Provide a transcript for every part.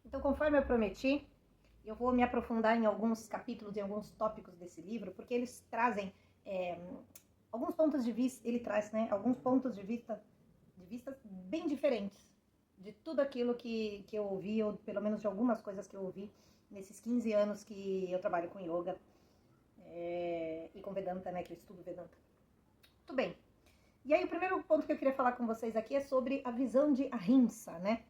Então, conforme eu prometi, eu vou me aprofundar em alguns capítulos, em alguns tópicos desse livro, porque eles trazem alguns pontos de vista, ele traz, né, alguns pontos de vista bem diferentes de tudo aquilo que eu ouvi, ou pelo menos de algumas coisas que eu ouvi nesses 15 anos que eu trabalho com yoga e com Vedanta, né, que eu estudo Vedanta. Muito bem. E aí o primeiro ponto que eu queria falar com vocês aqui é sobre a visão de Ahimsa, né?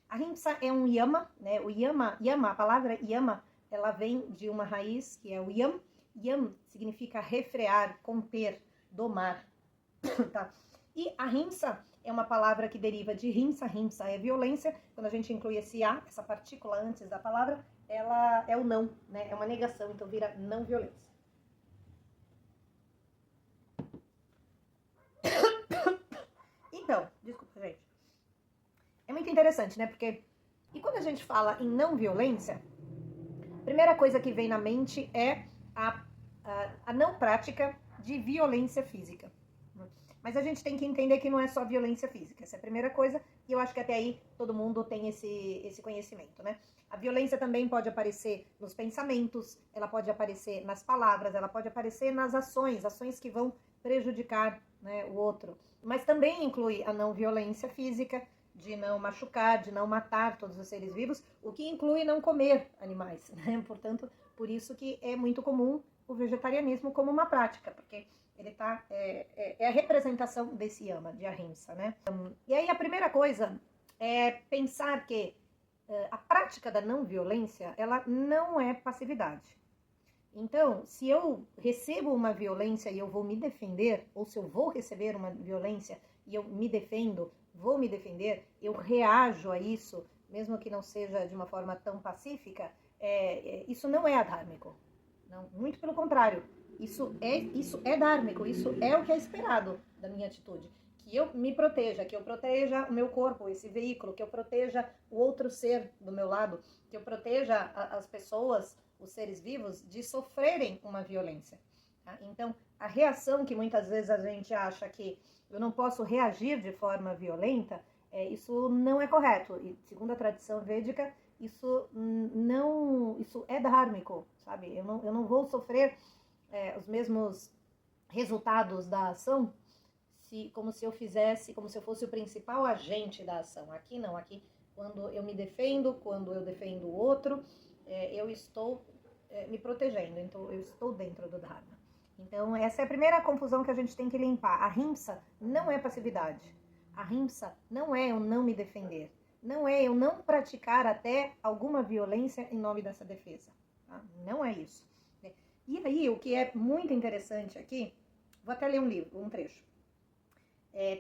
Ahimsa é um yama, né? O yama, a palavra yama, ela vem de uma raiz que é o yam. Yam significa refrear, conter, domar, tá? E ahimsa é uma palavra que deriva de himsa. Himsa é violência. Quando a gente inclui esse a, essa partícula antes da palavra, ela é o não, né? É uma negação, então vira não violência. Então, desculpa, gente. É muito interessante, né? Porque, e quando a gente fala em não violência, a primeira coisa que vem na mente é a não prática de violência física. Mas a gente tem que entender que não é só violência física. Essa é a primeira coisa, e eu acho que até aí todo mundo tem esse conhecimento, né? A violência também pode aparecer nos pensamentos, ela pode aparecer nas palavras, ela pode aparecer nas ações que vão prejudicar, né, o outro. Mas também inclui a não violência física, de não machucar, de não matar todos os seres vivos, o que inclui não comer animais, né? Portanto, por isso que é muito comum o vegetarianismo como uma prática, porque ele é a representação desse yama, de ahimsa, né? E aí a primeira coisa é pensar que a prática da não violência, ela não é passividade. Então, se eu recebo uma violência e eu vou me defender, ou se eu vou receber uma violência e eu me defendo, vou me defender, eu reajo a isso, mesmo que não seja de uma forma tão pacífica, isso não é adhármico. Não, muito pelo contrário. Isso é dármico, isso é o que é esperado da minha atitude. Que eu me proteja, que eu proteja o meu corpo, esse veículo, que eu proteja o outro ser do meu lado, que eu proteja as pessoas, os seres vivos, de sofrerem uma violência. Tá? Então, a reação que muitas vezes a gente acha que eu não posso reagir de forma violenta, isso não é correto. E segundo a tradição védica, isso é dharmico, sabe? Eu não vou sofrer os mesmos resultados da ação como se eu fosse o principal agente da ação. Aqui não, aqui quando eu me defendo, quando eu defendo o outro, eu estou me protegendo, então eu estou dentro do Dharma. Então essa é a primeira confusão que a gente tem que limpar. A Ahimsa não é passividade. A Ahimsa não é eu não me defender. Não é eu não praticar até alguma violência em nome dessa defesa. Tá? Não é isso. E aí, o que é muito interessante aqui, vou até ler um trecho.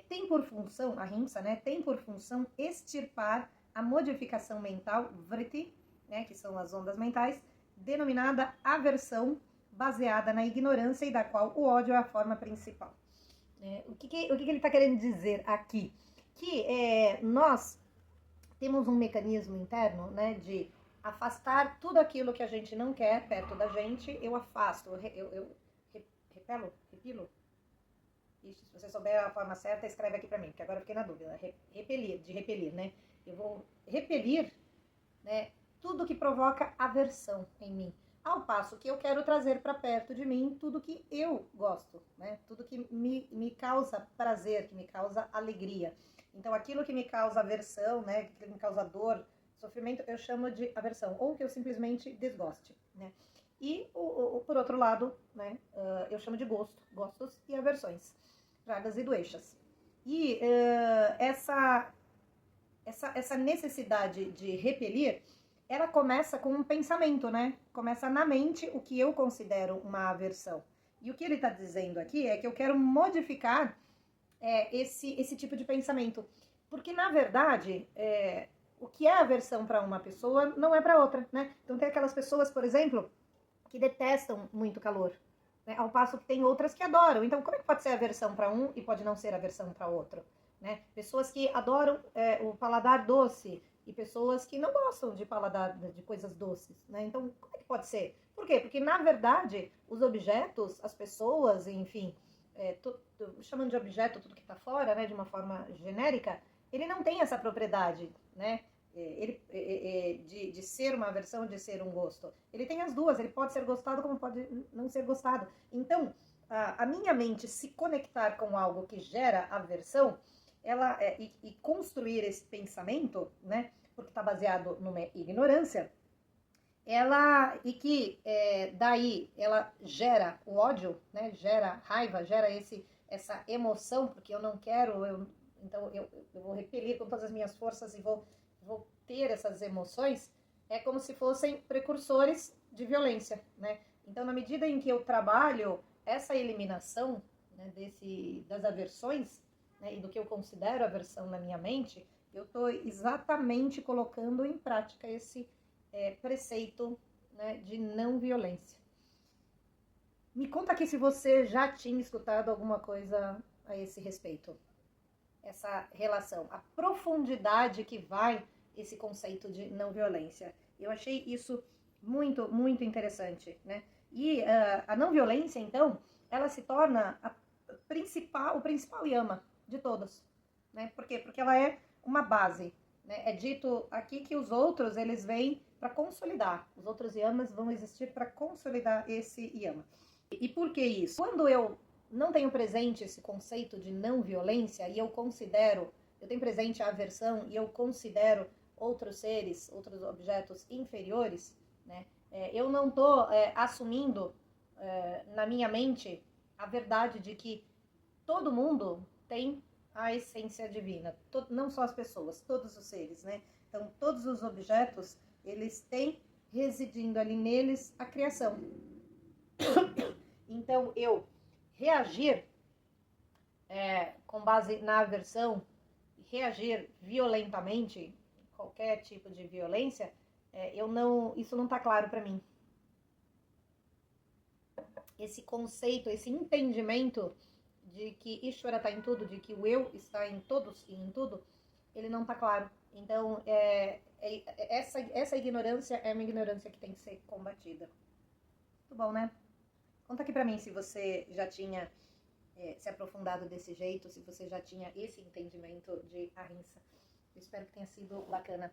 Tem por função, a Ahimsa, né, tem por função extirpar a modificação mental, vritti, né, que são as ondas mentais, denominada aversão, baseada na ignorância e da qual o ódio é a forma principal. O que ele está querendo dizer aqui? Que nós temos um mecanismo interno, né, de afastar tudo aquilo que a gente não quer perto da gente, eu afasto, eu repilo? Isso, se você souber a forma certa, escreve aqui pra mim, porque agora eu fiquei na dúvida. Repelir, né? Eu vou repelir, né, tudo que provoca aversão em mim. Ao passo que eu quero trazer para perto de mim tudo que eu gosto, né? Tudo que me causa prazer, que me causa alegria. Então, aquilo que me causa aversão, né, que me causa dor, sofrimento, eu chamo de aversão, ou que eu simplesmente desgoste, né? E, por outro lado, né, eu chamo de gostos e aversões, ragas e doeixas. E essa necessidade de repelir, ela começa com um pensamento, né? Começa na mente o que eu considero uma aversão. E o que ele está dizendo aqui é que eu quero modificar esse tipo de pensamento. Porque, na verdade, o que é aversão para uma pessoa não é para outra, né? Então, tem aquelas pessoas, por exemplo, que detestam muito calor, né? Ao passo que tem outras que adoram. Então, como é que pode ser aversão para um e pode não ser aversão para outro? Né? Pessoas que adoram o paladar doce e pessoas que não gostam de paladar de coisas doces, né? Então, como é que pode ser? Por quê? Porque, na verdade, os objetos, as pessoas, enfim, chamando de objeto tudo que está fora, né, de uma forma genérica, ele não tem essa propriedade, né, de ser uma aversão ou de ser um gosto. Ele tem as duas, ele pode ser gostado como pode não ser gostado. Então, a minha mente se conectar com algo que gera aversão, e construir esse pensamento, né, porque está baseado numa ignorância, daí ela gera o ódio, né, gera raiva, gera essa emoção, porque eu não quero, então eu vou repelir com todas as minhas forças e vou ter essas emoções, é como se fossem precursores de violência, né? Então, na medida em que eu trabalho essa eliminação, né, das aversões, né, e do que eu considero aversão na minha mente, eu estou exatamente colocando em prática esse preceito, né, de não violência. Me conta aqui se você já tinha escutado alguma coisa a esse respeito. Essa relação, a profundidade que vai esse conceito de não violência. Eu achei isso muito, muito interessante, né? E a não violência, então, ela se torna o principal yama de todos, né? Por quê? Porque ela é uma base, né? É dito aqui que os outros, eles vêm para consolidar. Os outros yamas vão existir para consolidar esse yama. E por que isso? Quando eu não tenho presente esse conceito de não violência e eu tenho presente a aversão e eu considero outros seres, outros objetos inferiores, né? Eu não estou assumindo na minha mente a verdade de que todo mundo tem a essência divina, não só as pessoas, todos os seres, né? Então, todos os objetos, eles têm residindo ali neles a criação. Então, eu reagir com base na aversão, reagir violentamente, qualquer tipo de violência, isso não está claro para mim. Esse conceito, esse entendimento de que Ishvara está em tudo, de que o eu está em todos e em tudo, ele não está claro. Então, essa ignorância é uma ignorância que tem que ser combatida. Muito bom, né? Conta aqui pra mim se você já tinha se aprofundado desse jeito, se você já tinha esse entendimento de Ahimsa. Eu espero que tenha sido bacana.